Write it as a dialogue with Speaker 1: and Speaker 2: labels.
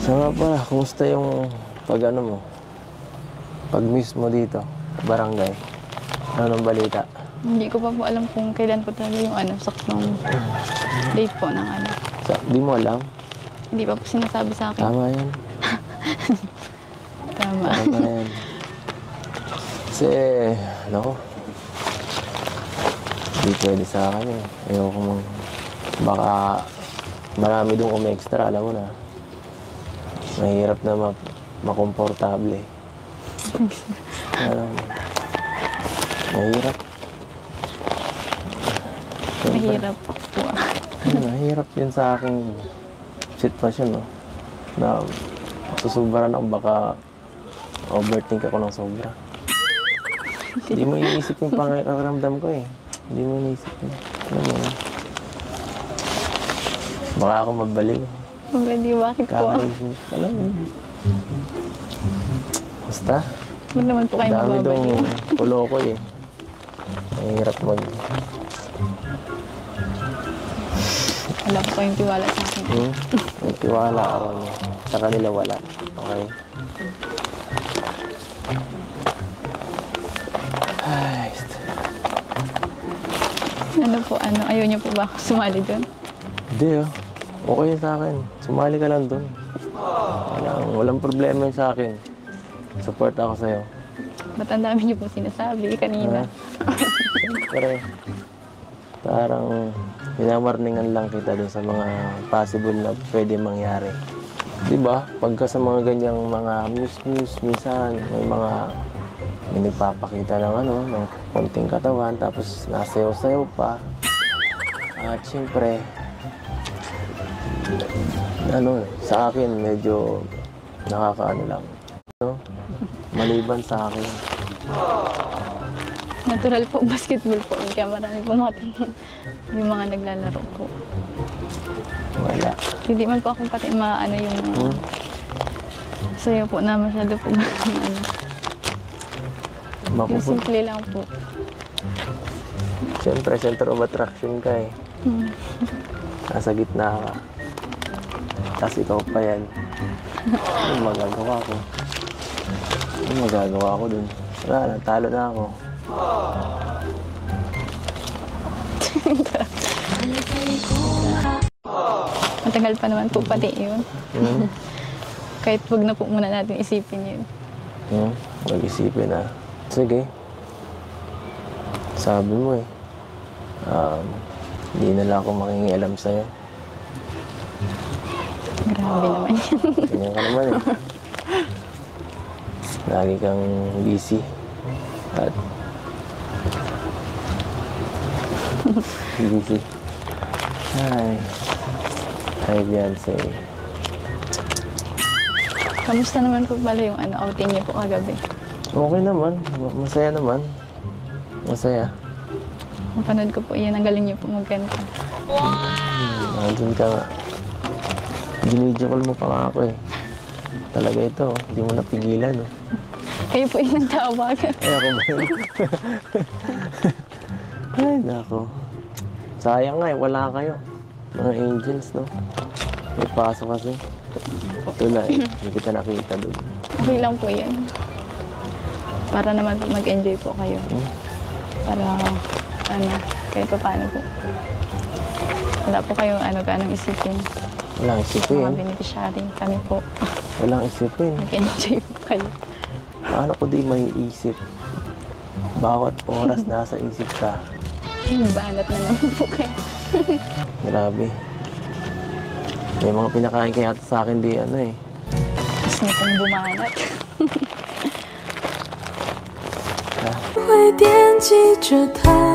Speaker 1: So nga pala, kumusta yung pag ano mo? Pag miss mo dito, barangay? Ano ng balita?
Speaker 2: Hindi ko pa po alam kung kailan po talaga yung saktong date po ng
Speaker 1: Di mo alam?
Speaker 2: Hindi pa po sinasabi sa akin.
Speaker 1: Tama yan.
Speaker 2: Tama.
Speaker 1: Tama yan. Kasi, ano, hindi pwede sa akin eh. Ayoko mong, baka marami doon umextra, alam mo na. Mahirap na makomportable. Alam mo. Mahirap.
Speaker 2: Mahirap po.
Speaker 1: Mahirap yun sa aking sitwasyon, no? Na susubra na baka overthink ako ng sobra. Hindi mo iniisip yung pangaramdam ko eh. Hindi mo iniisip yun. Alam mo yun. Baka ako mabaliw.
Speaker 2: Hindi, bakit po?
Speaker 1: Alam mo yun. Basta.
Speaker 2: Huwag naman po kayo
Speaker 1: Dami
Speaker 2: mababaliw.
Speaker 1: dong pulo ko eh. Mahirap
Speaker 2: Wala po kayong tiwala sa akin.
Speaker 1: May tiwala ako niya. Sa kanila wala. Okay? Ay,
Speaker 2: Ano po, ayaw niyo po ba ako sumali doon?
Speaker 1: hindi ah. Okay yun sa akin. Sumali ka lang doon. Walang problema yun sa akin. Support ako sa'yo.
Speaker 2: Ba't ang dami niyo po sinasabi kanina?
Speaker 1: Siyempre, parang pinawarningan lang kita dun sa mga possible na pwede mangyari. Diba? Pagka sa mga ganyang mga news, minsan may nagpapakita ng ng konting katawan, tapos nasayaw-sayaw pa. At siyempre, sa akin medyo nakakaano lang. Maliban sa akin.
Speaker 2: Natural po, basketball po. Kaya marami po yung mga naglalaro po.
Speaker 1: Wala.
Speaker 2: Hindi man po akong pati yung sayo po na masyado po yung simple lang po.
Speaker 1: Siyempre, center of attraction ka eh. Nasa gitna ka. Tapos ikaw pa yan. Ano magagawa ko? Ano magagawa ko dun? Wala na, talo na ako.
Speaker 2: Matagal pa naman po pati yun. Kahit wag na po muna natin isipin yun.
Speaker 1: Mag-isipin na. Sige. Sabi mo eh. Hindi na lang ako makingialam sa'yo.
Speaker 2: Grabe naman yan.
Speaker 1: Ganyan ka naman eh. Lagi kang busy. At busy. Hi, Beyonce.
Speaker 2: Kamusta naman po pala yung outing niyo po kagabi?
Speaker 1: Okay naman. Masaya naman. Masaya.
Speaker 2: Napanood ko po yan. Ang galing niyo po magkanta.
Speaker 1: Nandun ka nga. Ginidyo-call mo pa nga ako eh. Talaga ito. Hindi mo napigilan.
Speaker 2: Kayo po yung nagtawag.
Speaker 1: Ay, ako ba yun? Ay, nako. Sayang nga eh. Wala kayo. Mga angels, no? May pasok kasi. Ito na eh. Hindi kita nakita doon.
Speaker 2: Okay lang po yan. Para naman po mag-enjoy po kayo. Para, kahit pa paano po. Wala po kayong ganong isipin.
Speaker 1: Walang isipin.
Speaker 2: Mga beneficiary kami po.
Speaker 1: Walang isipin.
Speaker 2: Mag-enjoy po kayo.
Speaker 1: Paano ko di maiisip? Bawat oras nasa isip ka.
Speaker 2: Banat na naman po kayo.
Speaker 1: Grabe. May mga pinakain kaya sa akin di
Speaker 2: Mas niyo pong bumanat.
Speaker 3: 会惦记着他。